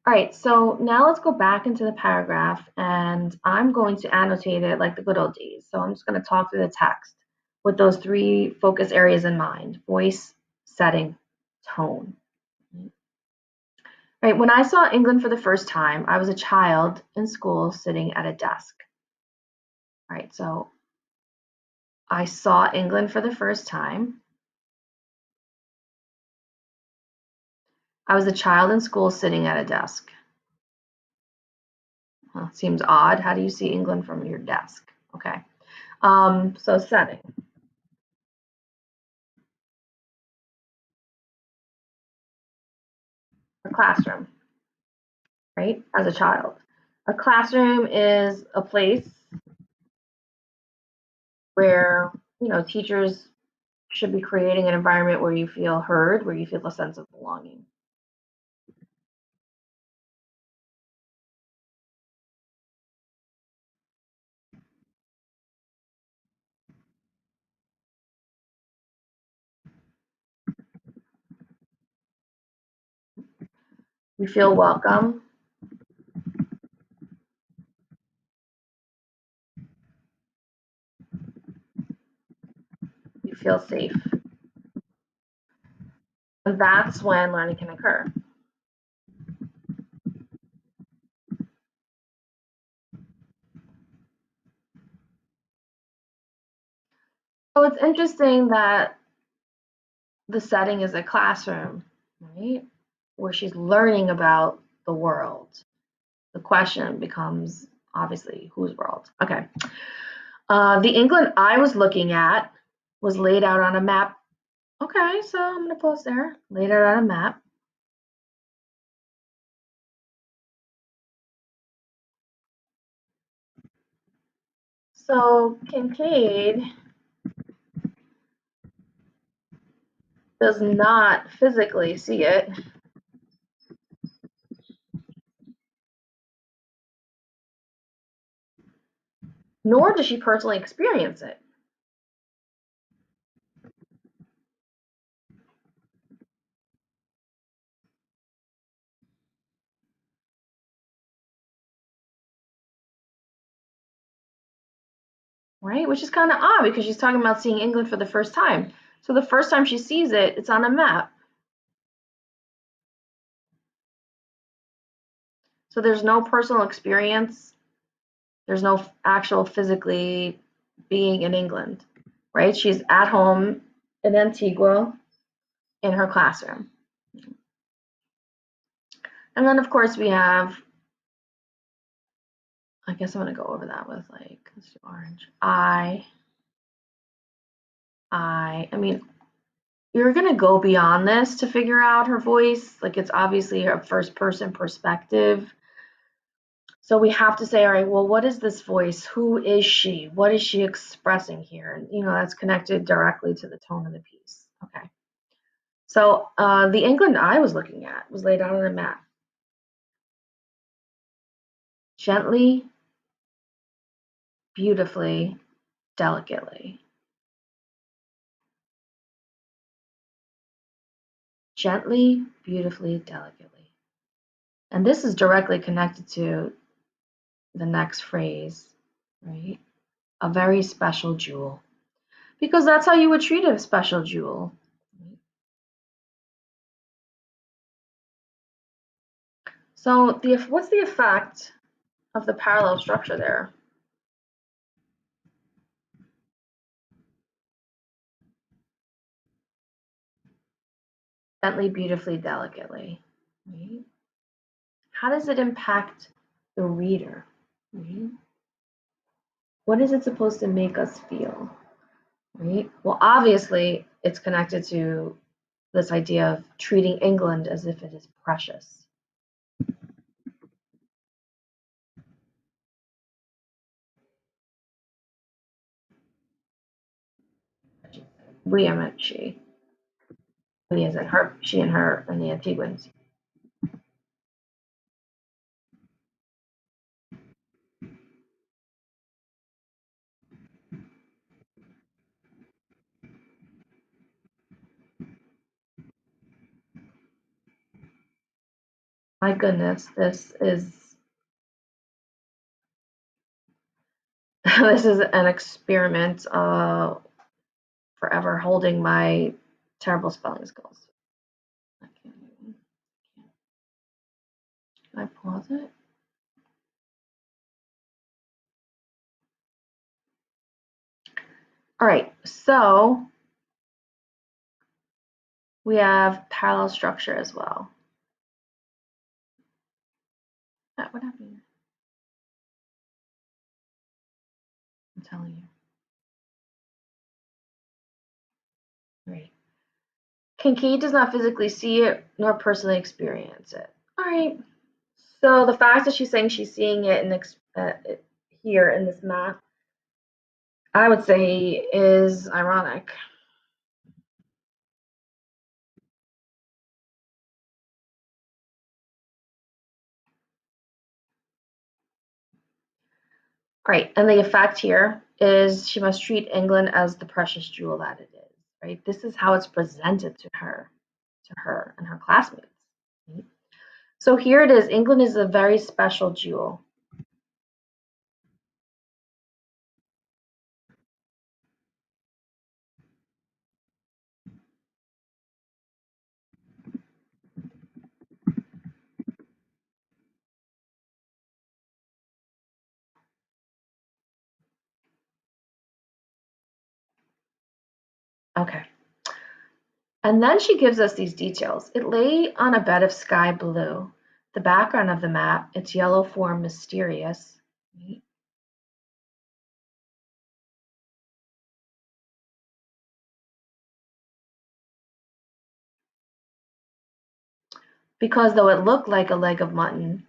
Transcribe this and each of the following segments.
All right, so now let's go back into the paragraph and I'm going to annotate it like the good old days. So I'm just going to talk through the text with those three focus areas in mind: voice, setting, tone. Right, when I saw England for the first time, I was a child in school sitting at a desk. All right, so I saw England for the first time. I was a child in school sitting at a desk. Well, seems odd. How do you see England from your desk? Okay. So setting. A classroom, right? As a child. A classroom is a place where, teachers should be creating an environment where you feel heard, where you feel a sense of belonging. You feel welcome. You feel safe. And that's when learning can occur. So it's interesting that the setting is a classroom, right? Where she's learning about the world. The question becomes obviously whose world? Okay. The England I was looking at was laid out on a map. Okay, so I'm going to pause there. Laid out on a map. So Kincaid does not physically see it, nor does she personally experience it. Right? Which is kind of odd because she's talking about seeing England for the first time. So the first time she sees it, it's on a map. So there's no personal experience. There's no actual physically being in England, right? She's at home in Antigua in her classroom. And then, of course, we have, I guess I'm going to go over that with like, let's do orange. I mean, you're going to go beyond this to figure out her voice. Like, it's obviously her first person perspective. So we have to say, all right, well, what is this voice? Who is she? What is she expressing here? And, that's connected directly to the tone of the piece. Okay. So the England I was looking at was laid out on a map. Gently, beautifully, delicately. Gently, beautifully, delicately. And this is directly connected to the next phrase, right? A very special jewel. Because that's how you would treat a special jewel. So what's the effect of the parallel structure there? Gently, beautifully, delicately. Right? How does it impact the reader? Right? What is it supposed to make us feel? Right? Well, obviously, it's connected to this idea of treating England as if it is precious. We, I meant she. We as in her, she and her, and the Antiguans. My goodness, this is this is an experiment. Forever holding my terrible spelling skills. I can't even. Can I pause it? All right, so we have parallel structure as well. What happened? I'm telling you. Right. Kincaid does not physically see it nor personally experience it. All right. So the fact that she's saying she's seeing it here in this map, I would say is ironic. Right, and the effect here is she must treat England as the precious jewel that it is. Right, this is how it's presented to her and her classmates. Right? So here it is. England is a very special jewel. Okay. And then she gives us these details. It lay on a bed of sky blue. The background of the map, its yellow form mysterious. Right? Because though it looked like a leg of mutton,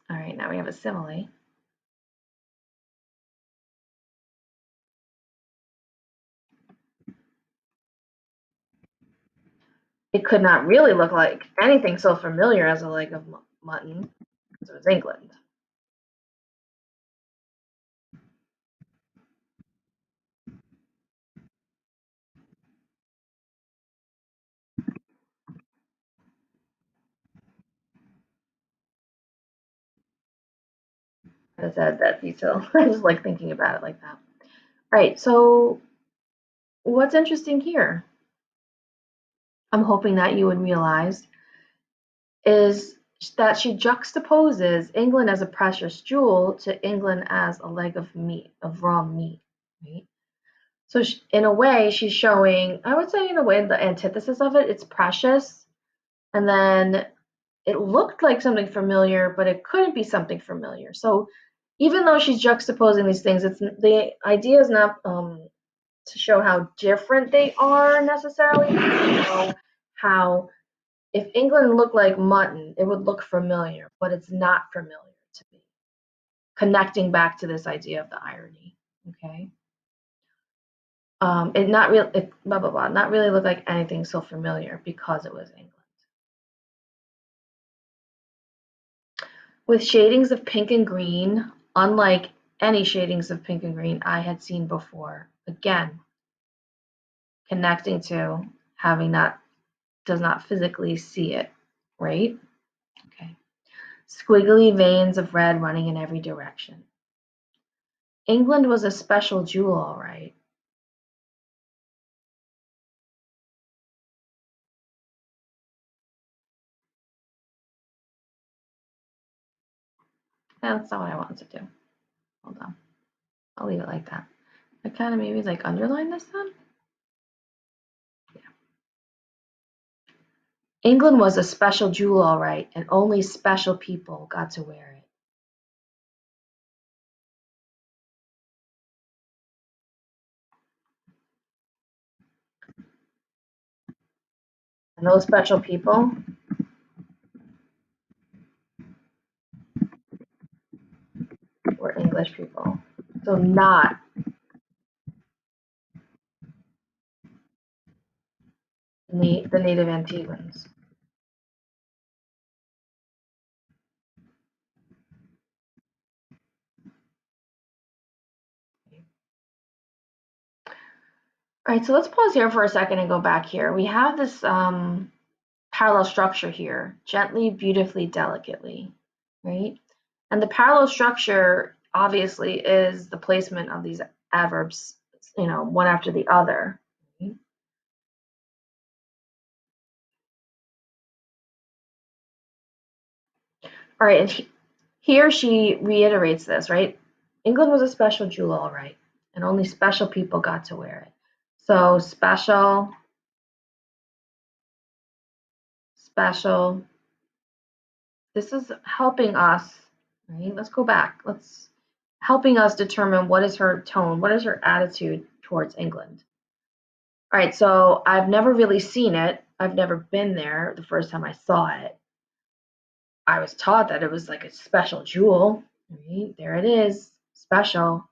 all right, now we have a simile. It could not really look like anything so familiar as a leg of mutton, because it was England. I just add that detail. I just like thinking about it like that. Right, so what's interesting here, I'm hoping that you would realize, is that she juxtaposes England as a precious jewel to England as a leg of meat, of raw meat, right? So in a way, she's showing, I would say in a way, the antithesis of it, it's precious, and then it looked like something familiar, but it couldn't be something familiar. So even though she's juxtaposing these things, it's the idea is not to show how different they are necessarily, but to show how if England looked like mutton, it would look familiar, but it's not familiar to me. Connecting back to this idea of the irony, okay? It not real, it blah blah blah, not really look like anything so familiar because it was England. With shadings of pink and green, unlike any shadings of pink and green I had seen before. Again, connecting to having not does not physically see it, right? Okay. Squiggly veins of red running in every direction. England was a special jewel, all right. That's not what I wanted to do. Hold on. I'll leave it like that. I kind of maybe like underline this then. Yeah. England was a special jewel, all right, and only special people got to wear it. And those special people were English people. So not the native Antiguans. All right, so let's pause here for a second and go back here. We have this parallel structure here, gently, beautifully, delicately, right? And the parallel structure obviously is the placement of these adverbs, one after the other. Right? All right, and here she reiterates this, right? England was a special jewel, all right, and only special people got to wear it. So special, special. This is helping us, right? Let's go back. Let's helping us determine what is her tone, what is her attitude towards England. All right, so I've never really seen it. I've never been there. The first time I saw it, I was taught that it was like a special jewel. Right? There it is, special.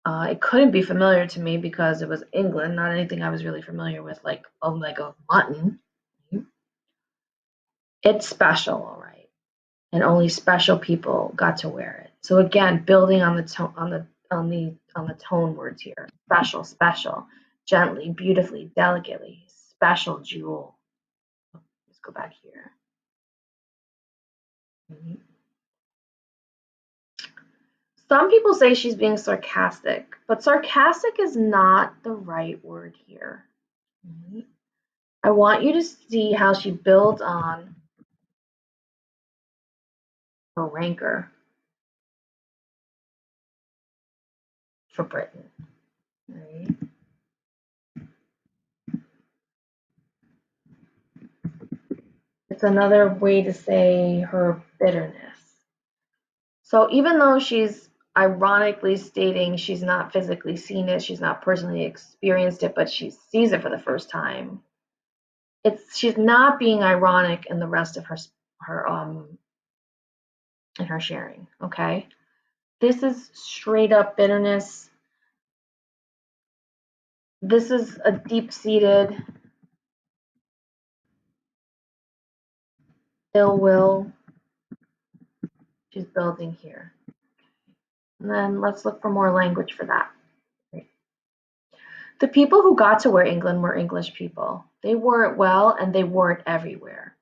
It couldn't be familiar to me because it was England, not anything I was really familiar with, like a leg of mutton. It's special, all right, and only special people got to wear it. So again, building on the tone, on the tone words here. Special, special, gently, beautifully, delicately, special jewel. Let's go back here. Mhm. Some people say she's being sarcastic, but sarcastic is not the right word here. Mhm. I want you to see how she builds on her rancor for Britain. Right? It's another way to say her bitterness. So even though she's ironically stating she's not physically seen it, she's not personally experienced it, but she sees it for the first time, she's not being ironic in the rest of her in her sharing. Okay, this is straight up bitterness. This is a deep seated ill will she's building here. And then let's look for more language for that. The people who got to wear England were English people. They wore it well and they wore it everywhere.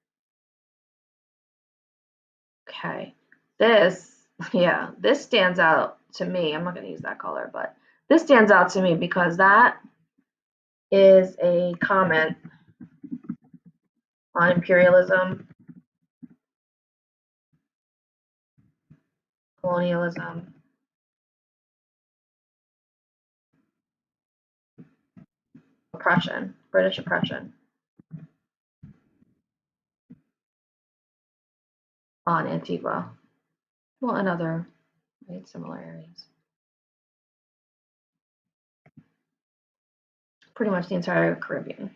Okay. This, yeah, this stands out to me. I'm not going to use that color, but this stands out to me because that is a comment on imperialism, colonialism, oppression, British oppression on Antigua, well, and other, right, similar areas. Pretty much the entire Caribbean.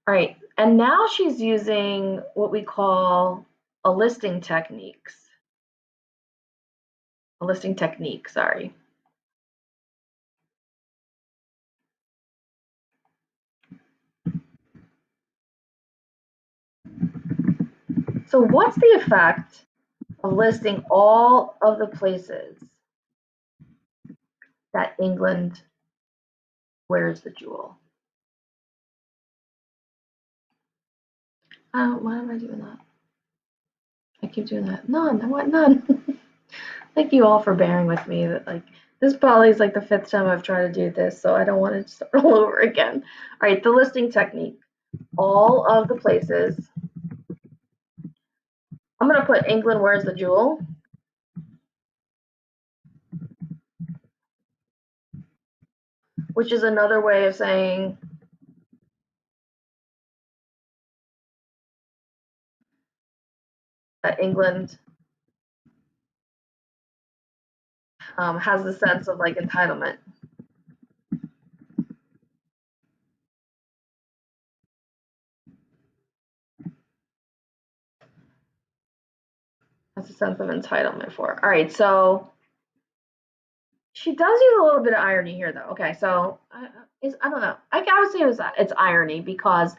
All right, and now she's using what we call a listing techniques. A listing technique, sorry. So what's the effect of listing all of the places that England wears the jewel? Why am I doing that? I keep doing that. None. I want none. Thank you all for bearing with me. That like this probably is like the fifth time I've tried to do this, so I don't want to start all over again. All right, the listing technique. All of the places. I'm gonna put England wears the jewel. Which is another way of saying that England has the sense of like entitlement. Has a sense of entitlement for it. All right, so she does use a little bit of irony here, though. Okay, so I don't know. I would say it's irony because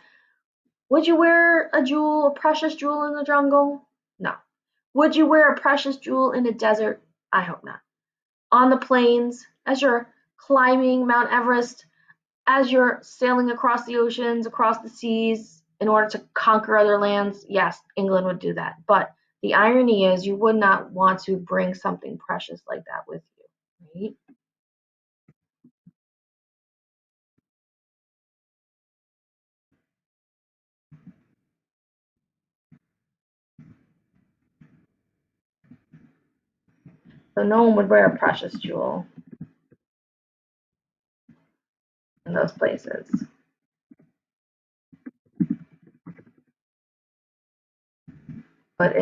would you wear a jewel, a precious jewel in the jungle? No. Would you wear a precious jewel in a desert? I hope not. On the plains, as you're climbing Mount Everest, as you're sailing across the oceans, across the seas, in order to conquer other lands, yes, England would do that. But the irony is, you would not want to bring something precious like that with you, right? So no one would wear a precious jewel in those places. But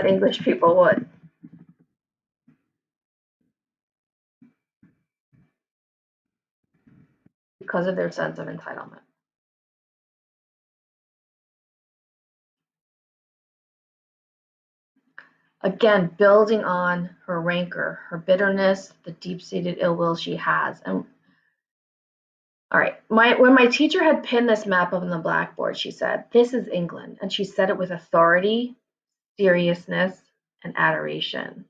English people would, because of their sense of entitlement. Again, building on her rancor, her bitterness, the deep-seated ill will she has. And all right, when my teacher had pinned this map up on the blackboard, she said, "This is England," and she said it with authority, seriousness, and adoration.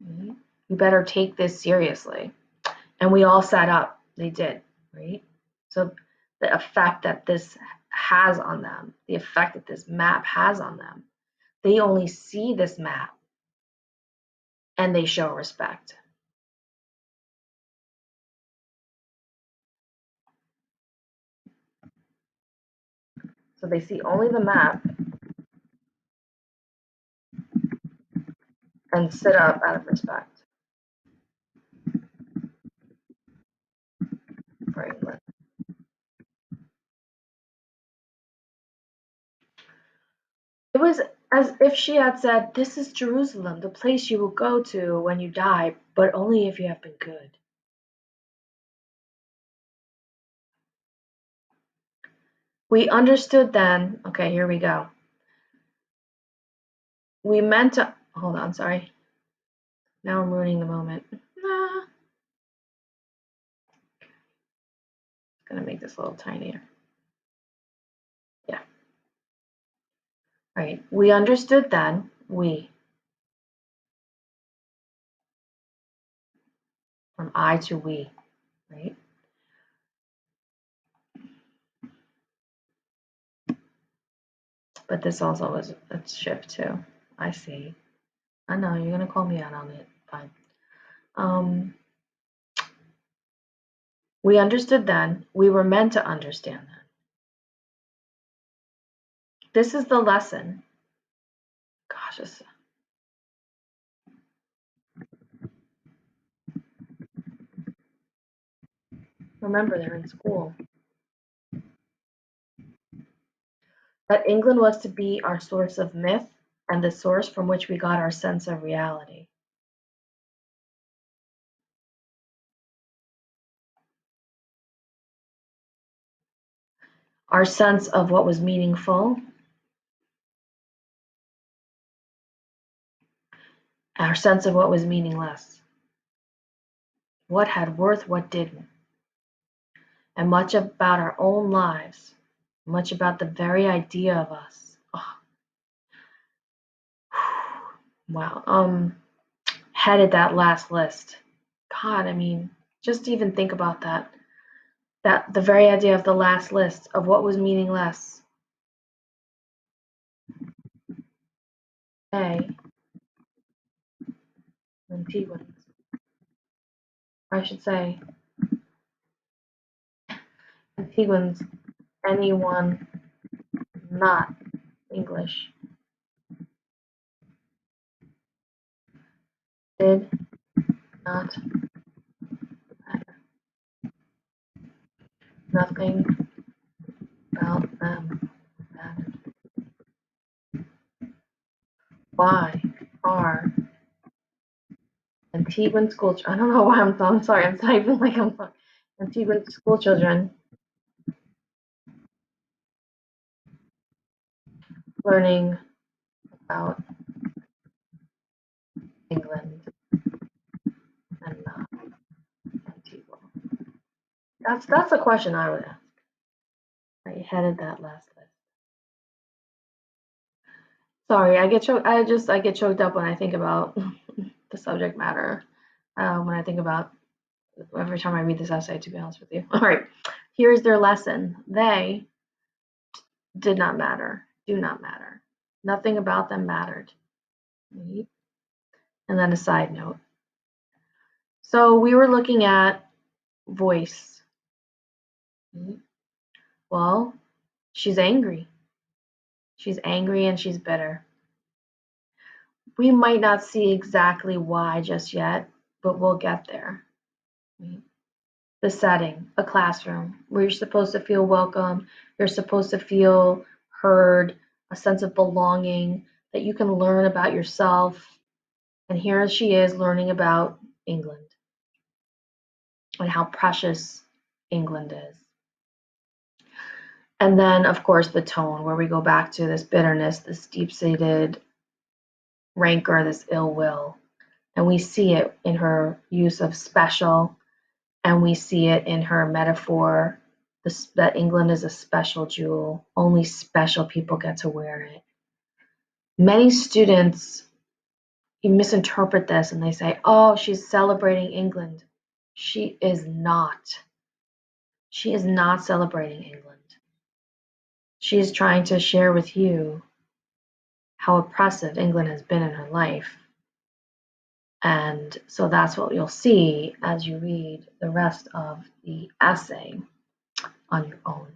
Mhm. You better take this seriously. And we all sat up. They did, right? So the effect that this has on them, the effect that this map has on them, they only see this map and they show respect. So they see only the map and sit up out of respect for England. It was as if she had said, "This is Jerusalem, the place you will go to when you die, but only if you have been good." We understood then, okay, here we go. We meant to, hold on, sorry. Now I'm ruining the moment. Nah, gonna make this a little tinier. Yeah. All right. We understood then, from I to we, right? But this also was a shift too. I see. I know you're gonna call me out on it. Fine. Um, we understood then. We were meant to understand then. This is the lesson. Gosh, remember they're in school. That England was to be our source of myth and the source from which we got our sense of reality. Our sense of what was meaningful, our sense of what was meaningless, what had worth, what didn't, and much about our own lives, much about the very idea of us. Oh, wow. Headed that last list. God, I mean, just even think about that. That the very idea of the last list of what was meaningless. A, Antiguans. Or I should say, Antiguans, anyone not English, did not matter. Nothing about them mattered. Why are Antiguan school? I don't know why I'm sorry. I'm typing like I'm sorry. Antiguan school children learning about England and not Antigua. That's a question I would ask. I headed that last list. Sorry, I get choked. I get choked up when I think about the subject matter. when I think about every time I read this essay, to be honest with you. All right, here's their lesson. They did not matter, do not matter. Nothing about them mattered. And then a side note. So we were looking at voice. Well, she's angry. She's angry and she's bitter. We might not see exactly why just yet, but we'll get there. The setting, a classroom, where you're supposed to feel welcome, you're supposed to feel heard, a sense of belonging, that you can learn about yourself. And here she is learning about England and how precious England is. And then, of course, the tone, where we go back to this bitterness, this deep-seated rancor, this ill will. And we see it in her use of special, and we see it in her metaphor that England is a special jewel. Only special people get to wear it. Many students misinterpret this and they say, oh, she's celebrating England. She is not. She is not celebrating England. She is trying to share with you how oppressive England has been in her life. And so that's what you'll see as you read the rest of the essay on your own.